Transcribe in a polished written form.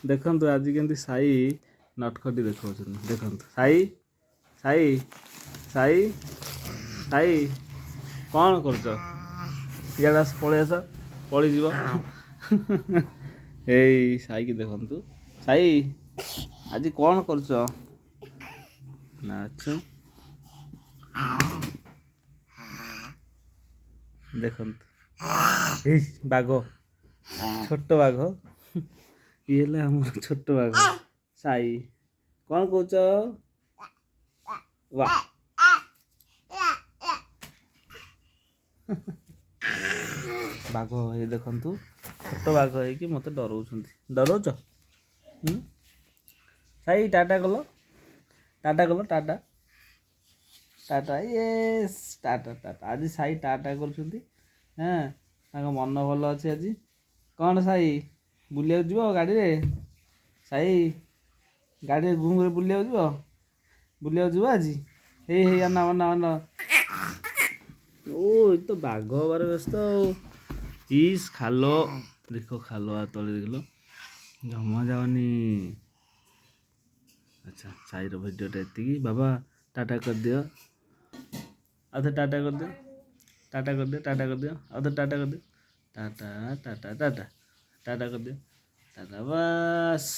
ଦେଖନ୍ତୁ ଆଜି କେମିତି ସାଇ ନଟଖଟି ଦେଖାଉଛନ୍ତି। ଦେଖନ୍ତୁ ସାଇ ସାଇ ସାଇ ସାଇ କ'ଣ କରୁଛ? ଇଆଡ଼େ ଆସ, ପଳେଇ ଆସ, ପଳେଇଯିବ। ଏଇ ସାଇକି ଦେଖନ୍ତୁ। ସାଇ ଆଜି କ'ଣ କରୁଛ? ନାଚ ଦେଖନ୍ତୁ। ଏଇ ବାଘ, ଛୋଟ ବାଘ, ଇଏ ହେଲେ ଆମର ଛୋଟ ବାଘ ସାଇ। କ'ଣ କହୁଛ? ବା ବାଘ ହେଇ ଦେଖନ୍ତୁ, ଛୋଟ ବାଘ ହେଇକି ମୋତେ ଡରଉଛନ୍ତି। ଡରଉଛ? ସାଇ ଟାଟା କଲ, ଟାଟା କଲ, ଟାଟା ଟାଟା, ୟେସ୍, ଟାଟା ଟାଟା। ଆଜି ସାଇ ଟାଟା କରୁଛନ୍ତି। ତାଙ୍କ ମନ ଭଲ ଅଛି ଆଜି। କ'ଣ ସାଇ ବୁଲିବାକୁ ଯିବ ଗାଡ଼ିରେ? ସାଇ ଗାଡ଼ିରେ ଘୁମରେ ବୁଲିବାକୁ ଯିବ? ବୁଲିବାକୁ ଯିବ ଆଜି? ହେଇ ହେଇ ଅନା ଅନା ଅନା। ଓ ଏ ତ ବାଘ ହବାର ବ୍ୟସ୍ତ ଆଉ। ଇସ୍ ଖାଲ, ଦେଖ ଖାଲ ତଳେ ଦେଖିଲ, ଜମା ଯାଉନି। ଆଚ୍ଛା, ସାଇର ଭିଡ଼ିଓଟା ଏତିକି। ବାବା ଟାଟା କରିଦିଅ, ଆଉ ଥରେ ଟାଟା କରିଦିଅ, ଟାଟା କରିଦିଅ, ଟାଟା କରିଦିଅ, ଆଉ ଥରେ ଟାଟା କରିଦିଅ, ଟାଟା ଟାଟା ଟାଟା ଟାଟା କରିଦିଅ, ଟାଟା, ବାସ୍।